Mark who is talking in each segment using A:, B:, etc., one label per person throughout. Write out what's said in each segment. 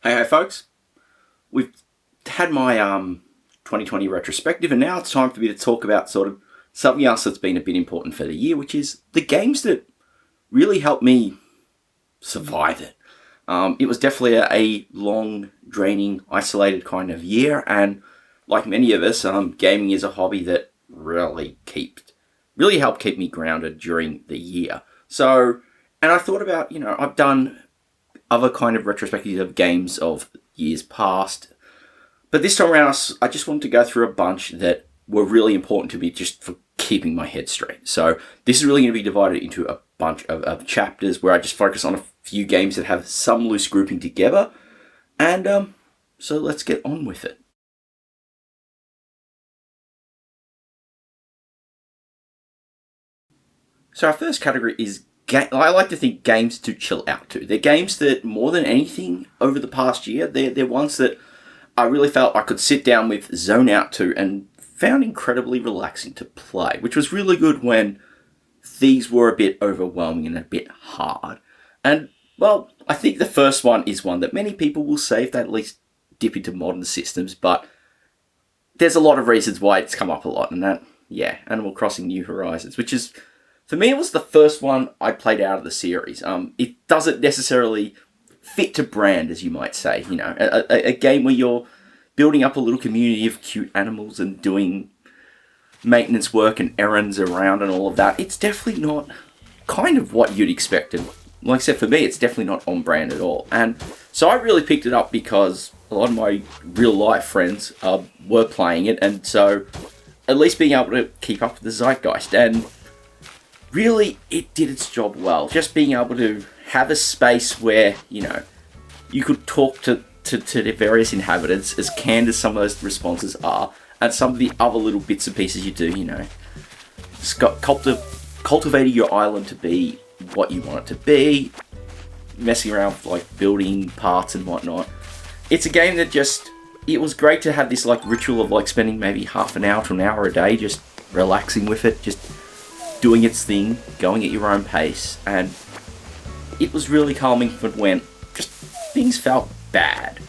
A: Hey folks, we've had my 2020 retrospective, and now it's time for me to talk about sort of something else that's been a bit important for the year, which is the games that really helped me survive it. It was definitely a long, draining, isolated kind of year, and like many of us, gaming is a hobby that really helped keep me grounded during the year. So, and I thought about, I've done other kind of retrospectives of games of years past. But this time around, I just wanted to go through a bunch that were really important to me just for keeping my head straight. So this is really going to be divided into a bunch of chapters where I just focus on a few games that have some loose grouping together. And so let's get on with it. So our first category is I like to think games to chill out to. They're games that, more than anything over the past year, they're ones that I really felt I could sit down with, zone out to, and found incredibly relaxing to play, which was really good when these were a bit overwhelming and a bit hard. And, well, I think the first one is one that many people will say if they at least dip into modern systems, but there's a lot of reasons why it's come up a lot, and that, Animal Crossing New Horizons, which is, for me, it was the first one I played out of the series. It doesn't necessarily fit to brand, as you might say. A game where you're building up a little community of cute animals and doing maintenance work and errands around and all of that. It's definitely not kind of what you'd expect. And like I said, for me, it's definitely not on brand at all. And so I really picked it up because a lot of my real life friends were playing it. And so at least being able to keep up with the zeitgeist. And really, it did its job well. Just being able to have a space where, you could talk to the various inhabitants, as canned as some of those responses are, and some of the other little bits and pieces you do, cultivating your island to be what you want it to be, messing around with, like, building parts and whatnot. It's a game that it was great to have this, like, ritual of, like, spending maybe half an hour to an hour a day just relaxing with it, just doing its thing, going at your own pace, and it was really calming for when just things felt bad.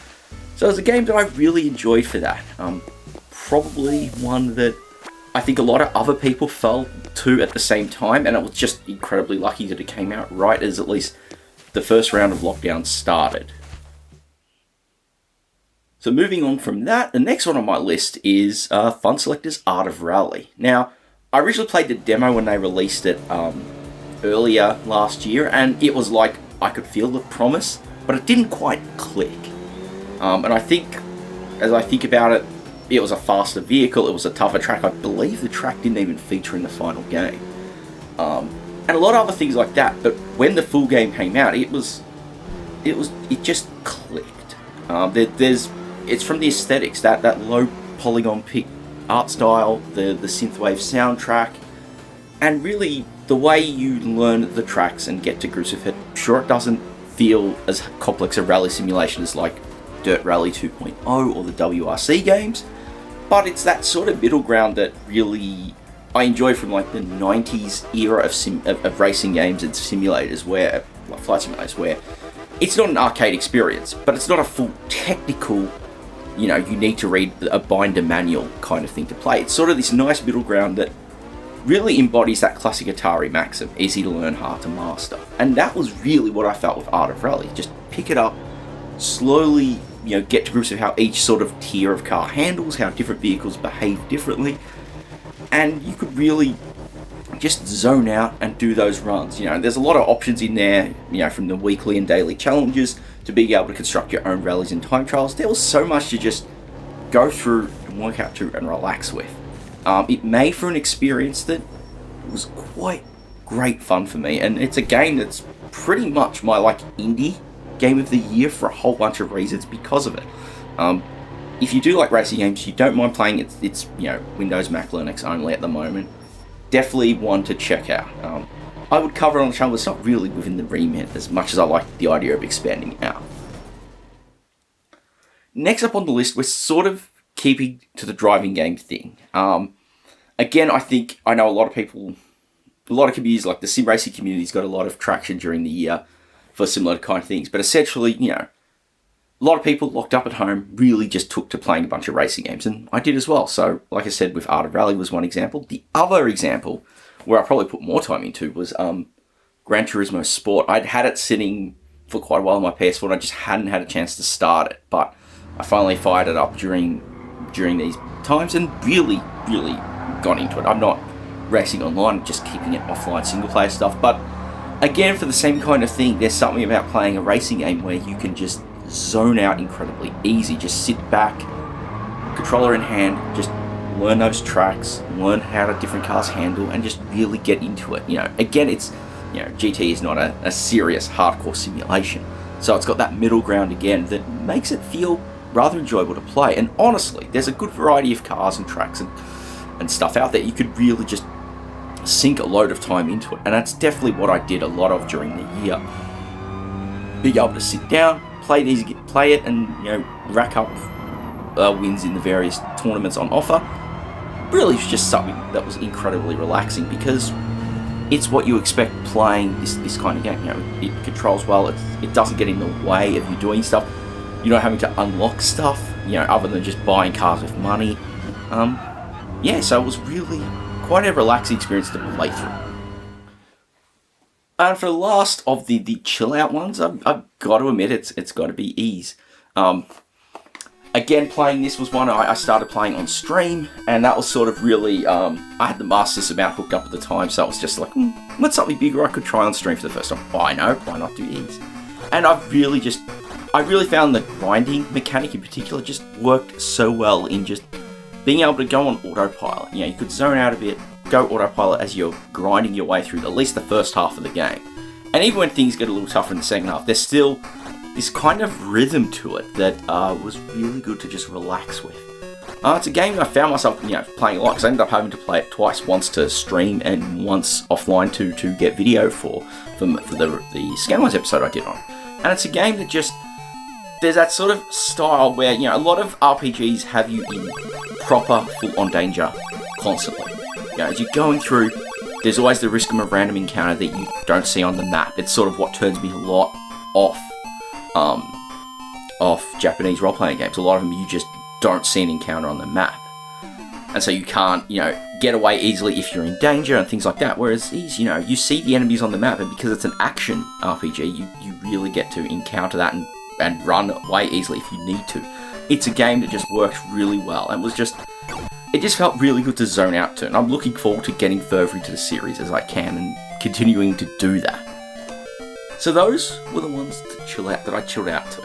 A: So it was a game that I really enjoyed for that. Probably one that I think a lot of other people fell to at the same time, and it was just incredibly lucky that it came out right as at least the first round of lockdown started. So moving on from that, the next one on my list is Fun Selector's Art of Rally. Now, I originally played the demo when they released it earlier last year, and it was like I could feel the promise, but it didn't quite click. And I think, as I think about it, it was a faster vehicle, it was a tougher track. I believe the track didn't even feature in the final game. And a lot of other things like that, but when the full game came out, it just clicked. It's from the aesthetics, that low polygon pick art style, the synthwave soundtrack, and really the way you learn the tracks and get to grips with it. Sure, it doesn't feel as complex a rally simulation as like Dirt Rally 2.0 or the WRC games, but it's that sort of middle ground that really I enjoy from like the 90s era of racing games and simulators, where like flight simulators, where it's not an arcade experience, but it's not a full technical, you need to read a binder manual kind of thing to play. It's sort of this nice middle ground that really embodies that classic Atari maxim, easy to learn, hard to master. And that was really what I felt with Art of Rally. Just pick it up, slowly, get to grips with how each sort of tier of car handles, how different vehicles behave differently, and you could really just zone out and do those runs. There's a lot of options in there, from the weekly and daily challenges to being able to construct your own rallies and time trials. There was so much to just go through and work out to and relax with. It made for an experience that was quite great fun for me, and it's a game that's pretty much my indie game of the year for a whole bunch of reasons because of it. If you do like racing games, you don't mind playing it, it's Windows, Mac, Linux only at the moment. Definitely one to check out. I would cover it on the channel, but it's not really within the remit as much as I like the idea of expanding out. Next up on the list, we're sort of keeping to the driving game thing. Again, I know a lot of communities, like the sim racing community's got a lot of traction during the year for similar kind of things, but essentially, a lot of people locked up at home really just took to playing a bunch of racing games, and I did as well. So, like I said, with Art of Rally was one example. The other example, where I probably put more time into, was Gran Turismo Sport. I'd had it sitting for quite a while on my PS4, and I just hadn't had a chance to start it. But I finally fired it up during these times and really got into it. I'm not racing online, just keeping it offline single player stuff. But again, for the same kind of thing, there's something about playing a racing game where you can just zone out incredibly easy. Just sit back, controller in hand, just learn those tracks, learn how the different cars handle, and just really get into it. Again, it's, GT is not a serious hardcore simulation, so it's got that middle ground again that makes it feel rather enjoyable to play. And honestly, there's a good variety of cars and tracks and stuff out there. You could really just sink a load of time into it, and that's definitely what I did a lot of during the year. Being able to sit down, play it, and rack up wins in the various tournaments on offer. Really, was just something that was incredibly relaxing, because it's what you expect playing this kind of game. It controls well. It doesn't get in the way of you doing stuff. You're not having to unlock stuff, other than just buying cars with money. So it was really quite a relaxing experience to play through. And for the last of the chill out ones, I've got to admit it's got to be Ease. Again, playing this was one I started playing on stream, and that was sort of really, I had the Master System out hooked up at the time, so it was just like, what's something bigger I could try on stream for the first time? Oh, I know, why not do Ease? And I really found the grinding mechanic in particular just worked so well in just being able to go on autopilot. You could zone out a bit, go autopilot as you're grinding your way through at least the first half of the game. And even when things get a little tougher in the second half, there's still this kind of rhythm to it that was really good to just relax with. It's a game I found myself playing a lot, because I ended up having to play it twice, once to stream and once offline to get video for the Scanlines episode I did on. And it's a game that just, there's that sort of style where, a lot of RPGs have you in proper full-on danger constantly. As you're going through, there's always the risk of a random encounter that you don't see on the map. It's sort of what turns me a lot off Japanese role-playing games. A lot of them you just don't see an encounter on the map. And so you can't, get away easily if you're in danger and things like that. Whereas these, you see the enemies on the map, and because it's an action RPG, you really get to encounter that and run away easily if you need to. It's a game that just works really well, and it just felt really good to zone out to, and I'm looking forward to getting further into the series as I can and continuing to do that. So those were the ones to chill out that I chilled out to.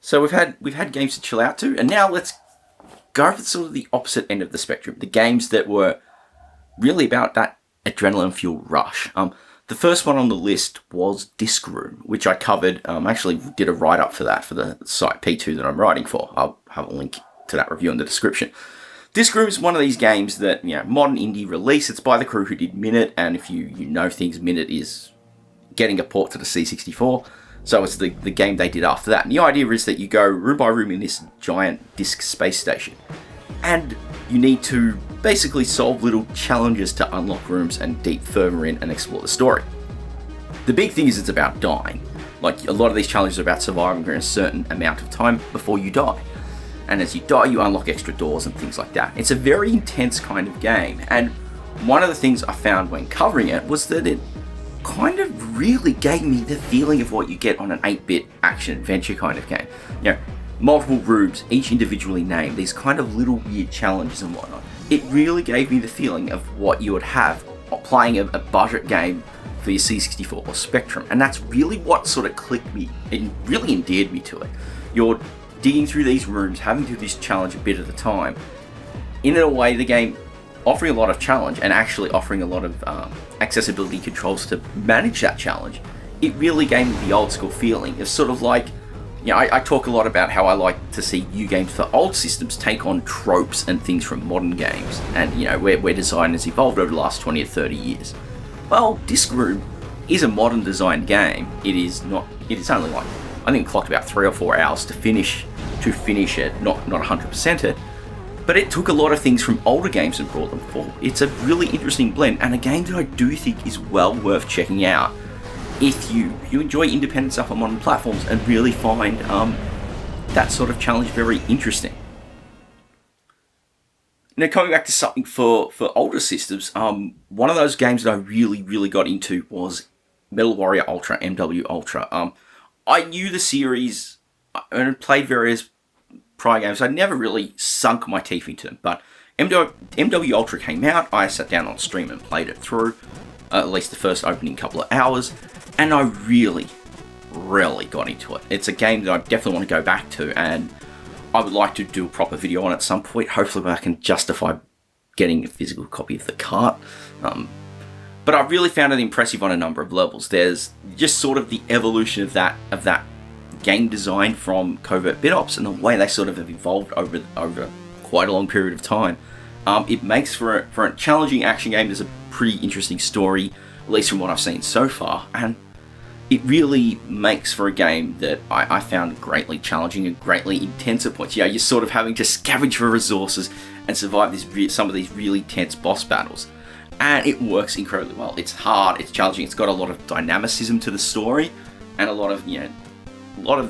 A: So we've had games to chill out to, and now let's go for sort of the opposite end of the spectrum. The games that were really about that adrenaline fuel rush. The first one on the list was Disc Room, which I covered. Actually did a write-up for that for the site P2 that I'm writing for. I'll have a link to that review in the description. Disc Room is one of these games that, modern indie release. It's by the crew who did Minute, and if you know things, Minute is getting a port to the C64. So it's the game they did after that. And the idea is that you go room by room in this giant disc space station, and you need to basically solve little challenges to unlock rooms and deep further in and explore the story. The big thing is it's about dying. Like, a lot of these challenges are about surviving for a certain amount of time before you die. And as you die, you unlock extra doors and things like that. It's a very intense kind of game. And one of the things I found when covering it was that it kind of really gave me the feeling of what you get on an 8-bit action-adventure kind of game. Multiple rooms, each individually named, these kind of little weird challenges and whatnot. It really gave me the feeling of what you would have playing a budget game for your C64 or Spectrum. And that's really what sort of clicked me. It really endeared me to it. You're digging through these rooms, having to do this challenge a bit at a time. In a way, the game offering a lot of challenge and actually offering a lot of accessibility controls to manage that challenge. It really gave me the old school feeling. It's sort of like, I talk a lot about how I like to see new games for old systems take on tropes and things from modern games, and where design has evolved over the last 20 or 30 years. Well, Disc Room is a modern design game. It is only like, I think it clocked about 3 or 4 hours to finish it, not 100% it. but it took a lot of things from older games and brought them forward. It's a really interesting blend, and a game that I do think is well worth checking out if you enjoy independent stuff on modern platforms and really find that sort of challenge very interesting. Now, coming back to something for older systems, one of those games that I really got into was Metal Warrior Ultra, MW Ultra. I knew the series and played various prior games. I never really sunk my teeth into them, but MW Ultra came out. I sat down on stream and played it through, at least the first opening couple of hours, and I really got into it. It's a game that I definitely want to go back to, and I would like to do a proper video on it at some point. Hopefully I can justify getting a physical copy of the cart. But I really found it impressive on a number of levels. There's just sort of the evolution of that game design from Covert Bit Ops and the way they sort of have evolved over quite a long period of time. It makes for a challenging action game. There's a pretty interesting story, at least from what I've seen so far, and it really makes for a game that I found greatly challenging and greatly intense at points. You're sort of having to scavenge for resources and survive some of these really tense boss battles. And it works incredibly well. It's hard, it's challenging, it's got a lot of dynamicism to the story, and a lot of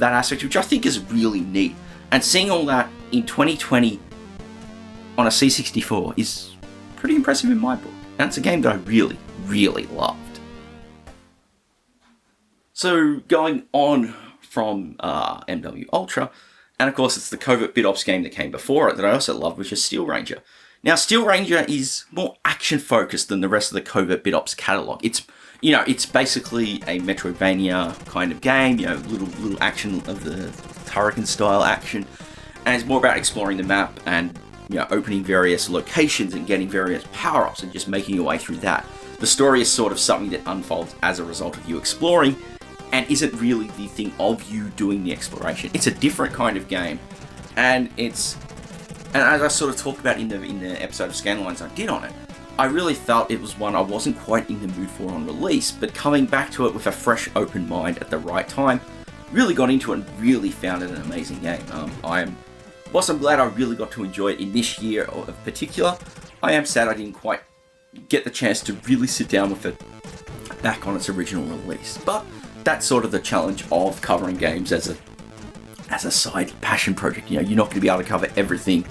A: that aspect, which I think is really neat. And seeing all that in 2020 on a C64 is pretty impressive in my book. And it's a game that I really loved. So going on from MW Ultra, and of course it's the Covert Bit Ops game that came before it that I also loved, which is Steel Ranger. Now Steel Ranger is more action focused than the rest of the Covert Bit Ops catalog. It's basically a Metroidvania kind of game, little action of the Turrican style action, and it's more about exploring the map and opening various locations and getting various power-ups and just making your way through that. The story is sort of something that unfolds as a result of you exploring, and isn't really the thing of you doing the exploration. It's a different kind of game, and as I sort of talked about in the episode of Scanlines I did on it, I really felt it was one I wasn't quite in the mood for on release, but coming back to it with a fresh, open mind at the right time, really got into it and really found it an amazing game. Whilst I'm glad I really got to enjoy it in this year in particular, I am sad I didn't quite get the chance to really sit down with it back on its original release. But that's sort of the challenge of covering games as a side passion project. You're not going to be able to cover everything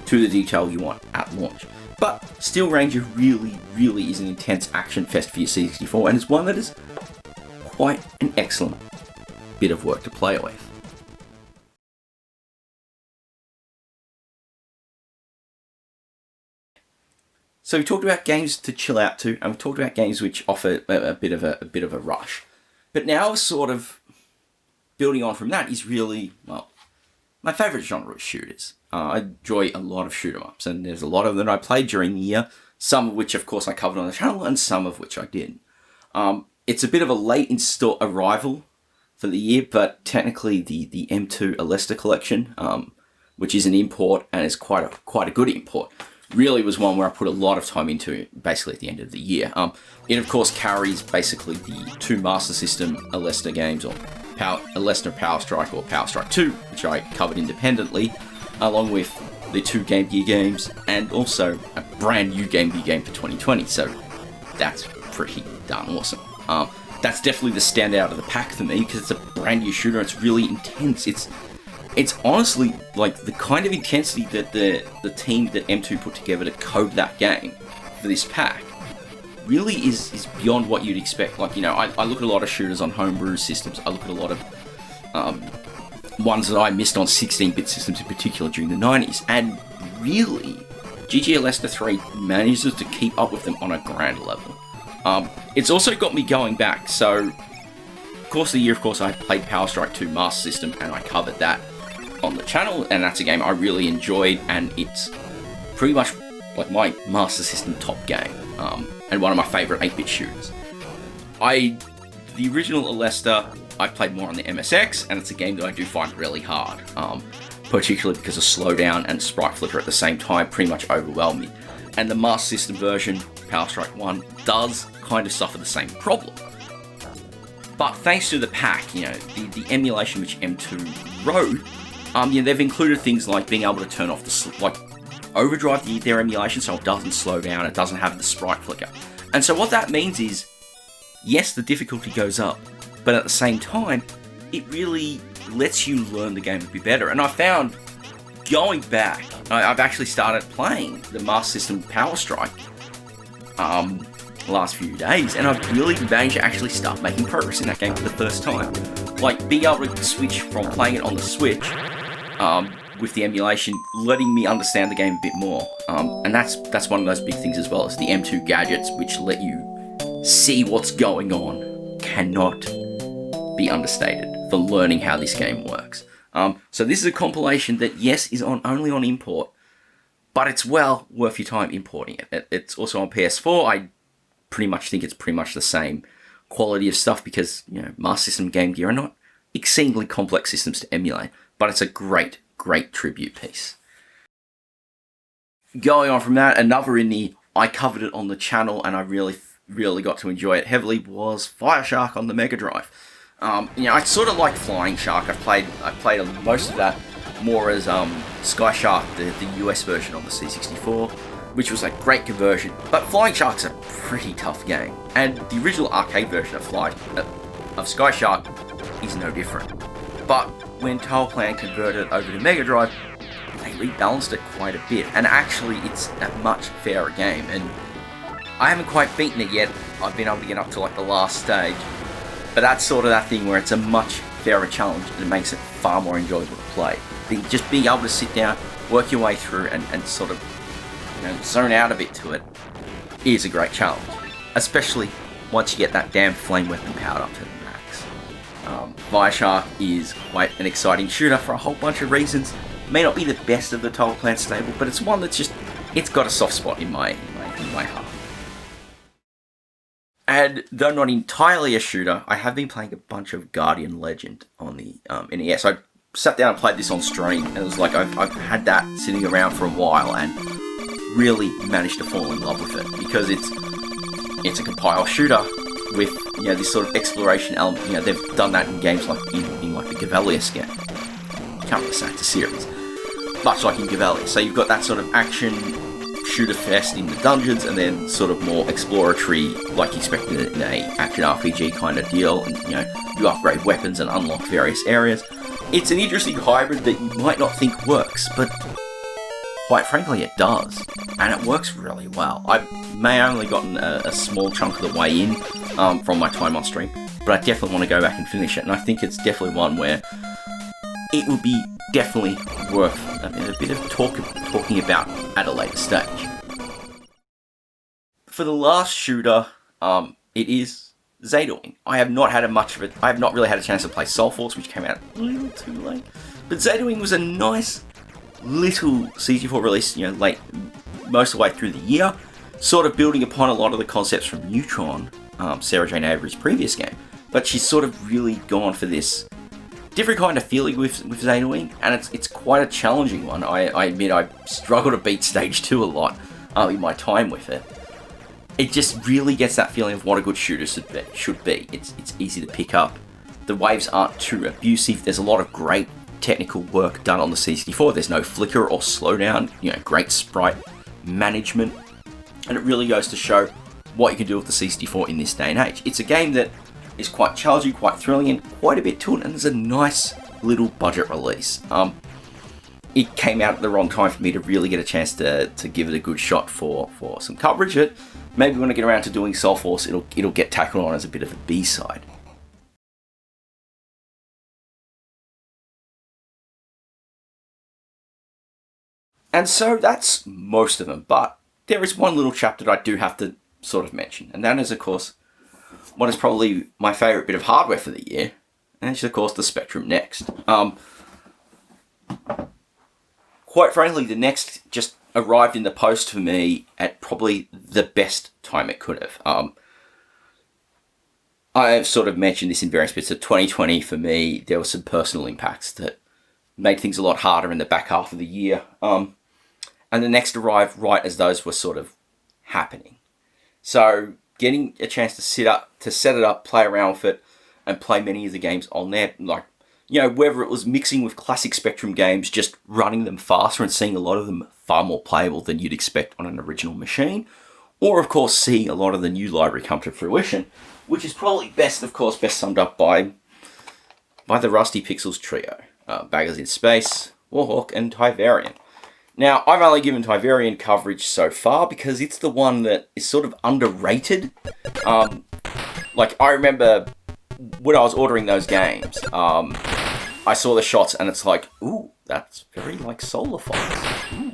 A: to the detail you want at launch. But Steel Ranger really is an intense action fest for your C64, and it's one that is quite an excellent bit of work to play with. So we talked about games to chill out to, and we talked about games which offer a bit of a rush. But now, sort of building on from that, is really, well, my favourite genre is shooters. I enjoy a lot of shoot 'em ups, and there's a lot of them that I played during the year, some of which, of course, I covered on the channel, and some of which I didn't. It's a bit of a late install arrival for the year, but technically the M2 Alesta collection, which is an import and is quite a good import, really was one where I put a lot of time into basically at the end of the year. It of course carries basically the two Master System Alesta games, or Alesta Power Strike or Power Strike 2, which I covered independently, along with the two Game Gear games, and also a brand new Game Gear game for 2020, so that's pretty darn awesome. That's definitely the standout of the pack for me, because it's a brand new shooter, it's really intense. It's honestly like the kind of intensity that the team that M2 put together to code that game for this pack really is beyond what you'd expect. Like, I look at a lot of shooters on homebrew systems. I look at a lot of ones that I missed on 16-bit systems in particular during the 90s, and really, GG Alesta 3 manages to keep up with them on a grand level. It's also got me going back, so of course I played Power Strike 2 Master System, and I covered that on the channel, and that's a game I really enjoyed, and it's pretty much like my Master System top game, and one of my favourite 8-bit shooters. The original Alesta, I played more on the MSX, and it's a game that I do find really hard, particularly because of slowdown and sprite flicker at the same time pretty much overwhelm me. And the Master System version, Power Strike 1, does kind of suffer the same problem. But thanks to the pack, the emulation which M2 wrote, they've included things like being able to turn off overdrive their emulation so it doesn't slow down, it doesn't have the sprite flicker. And so what that means is, yes, the difficulty goes up, but at the same time, it really lets you learn the game a bit better. And I found, going back, I've actually started playing the Master System Power Strike the last few days, and I've really managed to actually start making progress in that game for the first time. Like, being able to switch from playing it on the Switch with the emulation, letting me understand the game a bit more. And that's one of those big things as well, is the M2 gadgets, which let you see what's going on, cannot be understated for learning how this game works. So this is a compilation that, yes, is only on import, but it's well worth your time importing it. It's also on PS4. I pretty much think it's pretty much the same quality of stuff because, Master System Game Gear are not exceedingly complex systems to emulate, but it's a great tribute piece. Going on from that, another indie, I covered it on the channel and I really got to enjoy it heavily, was Fire Shark on the Mega Drive. I sort of like Flying Shark. I played most of that more as Sky Shark, the US version on the C64, which was a great conversion. But Flying Shark's a pretty tough game, and the original arcade version of Sky Shark is no different. But when Tailplan converted over to Mega Drive, they rebalanced it quite a bit, and actually it's a much fairer game. And I haven't quite beaten it yet. I've been able to get up to like the last stage. But that's sort of that thing where it's a much fairer challenge and it makes it far more enjoyable to play. Just being able to sit down, work your way through and sort of zone out a bit to it is a great challenge. Especially once you get that damn flame weapon powered up to the max. Fire Shark is quite an exciting shooter for a whole bunch of reasons. It may not be the best of the Tailplan stable, but it's one that's it's got a soft spot in my heart. And though not entirely a shooter, I have been playing a bunch of Guardian Legend on the NES. I sat down and played this on stream, and it was like I've had that sitting around for a while and really managed to fall in love with it because it's a compile shooter with this sort of exploration element. They've done that in games like in like the Gavelius game. Can't really say it's a series, much like in Gavelius. So you've got that sort of action shooter fest in the dungeons, and then sort of more exploratory, like you expect in a action RPG kind of deal. And you upgrade weapons and unlock various areas. It's an interesting hybrid that you might not think works, but quite frankly, it does, and it works really well. I may have only gotten a small chunk of the way in from my time on stream, but I definitely want to go back and finish it. And I think it's definitely one where it would be definitely worth a bit of talking about at a later stage. For the last shooter, it is Zeta-Wing. I have not really had a chance to play Soul Force, which came out a little too late. But Zeta-Wing was a nice little C64 release, late, most of the way through the year, sort of building upon a lot of the concepts from Neutron, Sarah Jane Avery's previous game. But she's sort of really gone for this different kind of feeling with Zeta-Wing, and it's quite a challenging one. I admit I struggle to beat stage 2 a lot in my time with it. It just really gets that feeling of what a good shooter should be. It's easy to pick up. The waves aren't too abusive. There's a lot of great technical work done on the C64. There's no flicker or slowdown. Great sprite management, and it really goes to show what you can do with the C64 in this day and age. It's a game that is quite challenging, quite thrilling, and quite a bit to it, and it's a nice little budget release. It came out at the wrong time for me to really get a chance to give it a good shot for some coverage. But maybe when I get around to doing Soul Force, it'll get tackled on as a bit of a B-side. And so that's most of them, but there is one little chapter that I do have to sort of mention, and that is, of course, what is probably my favourite bit of hardware for the year, and it's, of course, the Spectrum Next. Quite frankly, the Next just arrived in the post for me at probably the best time it could have. I have sort of mentioned this in various bits of 2020. For me, there were some personal impacts that made things a lot harder in the back half of the year. And the Next arrived right as those were sort of happening. So getting a chance to set it up, play around with it, and play many of the games on there, like whether it was mixing with classic Spectrum games, just running them faster and seeing a lot of them far more playable than you'd expect on an original machine, or of course seeing a lot of the new library come to fruition, which is probably best summed up by the Rusty Pixels trio, Baggers in Space, Warhawk, and Tyvarian. Now, I've only given Tyvarian coverage so far because it's the one that is sort of underrated. I remember when I was ordering those games, I saw the shots and it's like, ooh, that's very like Solar Fox. Ooh.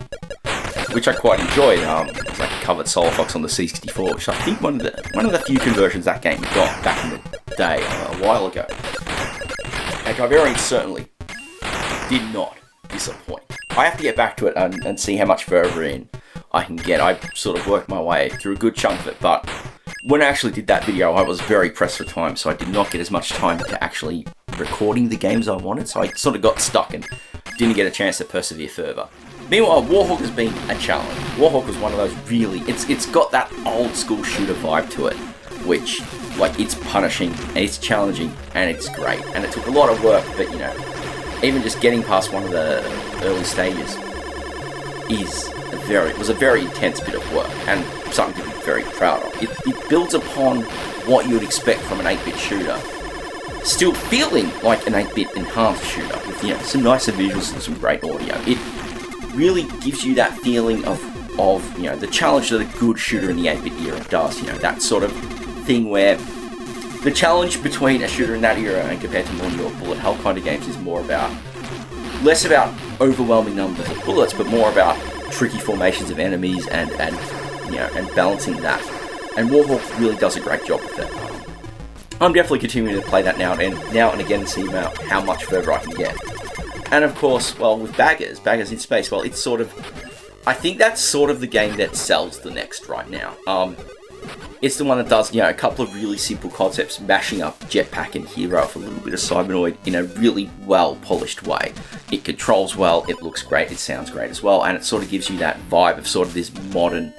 A: Which I quite enjoyed. It's like a covered Solar Fox on the C64, which I think one of the few conversions that game got back in the day, a while ago. And Tyvarian certainly did not disappoint. I have to get back to it and see how much further in I can get. I sort of worked my way through a good chunk of it, but when I actually did that video, I was very pressed for time, so I did not get as much time to actually recording the games I wanted, so I sort of got stuck and didn't get a chance to persevere further. Meanwhile, Warhawk has been a challenge. Warhawk was one of those really, it's got that old school shooter vibe to it, which, like, it's punishing, and it's challenging, and it's great. And it took a lot of work, but, even just getting past one of the early stages was a very intense bit of work, and something to be very proud of. It builds upon what you would expect from an 8-bit shooter, still feeling like an 8-bit enhanced shooter, with, some nicer visuals and some great audio. It really gives you that feeling of the challenge that a good shooter in the 8-bit era does, that sort of thing where the challenge between a shooter in that era and compared to more your bullet hell kind of games is less about overwhelming numbers of bullets, but more about tricky formations of enemies and balancing that. And Warhawk really does a great job with it. I'm definitely continuing to play that now and again and see how much further I can get. And of course, well, with Baggers in Space, well, it's sort of, I think that's sort of the game that sells the next right now. It's the one that does, a couple of really simple concepts, mashing up Jetpack and Hero with a little bit of Cybernoid in a really well-polished way. It controls well, it looks great, it sounds great as well, and it sort of gives you that vibe of sort of this modern,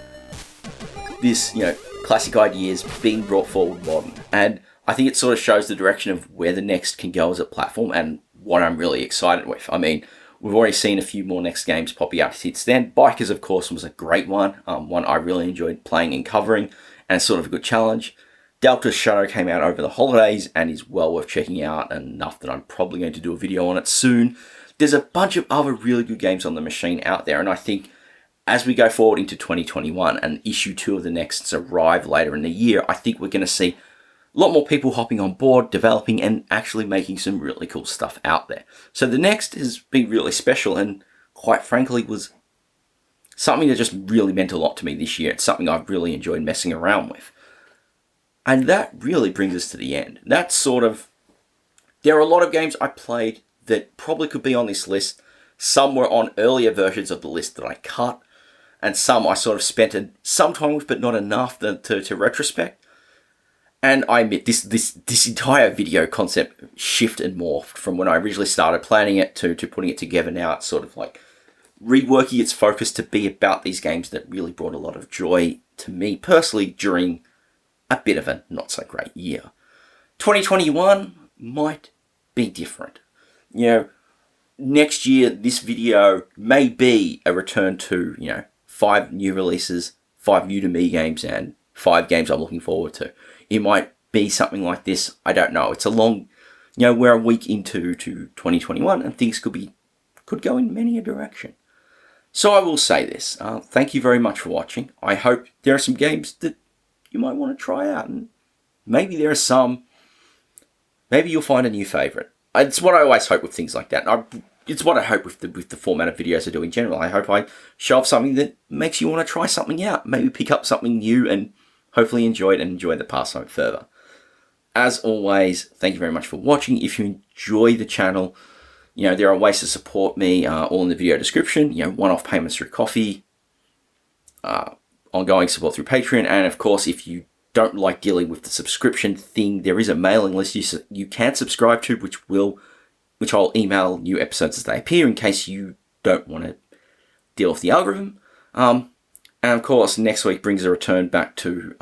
A: classic ideas being brought forward modern. And I think it sort of shows the direction of where the next can go as a platform, and what I'm really excited with. I mean, we've already seen a few more next games popping out since then. Bikers, of course, was a great one. One I really enjoyed playing and covering, and sort of a good challenge. Delta's Shadow came out over the holidays and is well worth checking out, enough that I'm probably going to do a video on it soon. There's a bunch of other really good games on the machine out there, and I think as we go forward into 2021 and issue 2 of the Nexts arrive later in the year, I think we're going to see a lot more people hopping on board, developing, and actually making some really cool stuff out there. So the Next has been really special, and quite frankly was something that just really meant a lot to me this year. It's something I've really enjoyed messing around with. And that really brings us to the end. That's sort of, there are a lot of games I played that probably could be on this list. Some were on earlier versions of the list that I cut, and some I sort of spent some time with, but not enough to retrospect. And I admit, this entire video concept shifted and morphed from when I originally started planning it to putting it together now. It's sort of like reworking its focus to be about these games that really brought a lot of joy to me personally during a bit of a not so great year. 2021 might be different. Next year, this video may be a return to, 5 new releases, 5 new to me games, and 5 games I'm looking forward to. It might be something like this. I don't know. It's a long, we're a week into 2021 and things could go in many a direction. So I will say this. Thank you very much for watching. I hope there are some games that you might want to try out, and maybe there are some. Maybe you'll find a new favorite. It's what I always hope with things like that. It's what I hope with the format of videos I do in general. I hope I show off something that makes you want to try something out. Maybe pick up something new and hopefully enjoy it and enjoy the pastime further. As always, thank you very much for watching. If you enjoy the channel, there are ways to support me, all in the video description. One-off payments through Coffee, ongoing support through Patreon, and of course, if you don't like dealing with the subscription thing, there is a mailing list you can subscribe to, which I'll email new episodes as they appear in case you don't want to deal with the algorithm. And of course, next week brings a return back to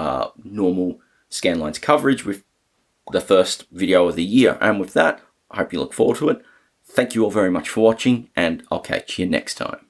A: normal Scanlines coverage with the first video of the year. And with that, I hope you look forward to it. Thank you all very much for watching, and I'll catch you next time.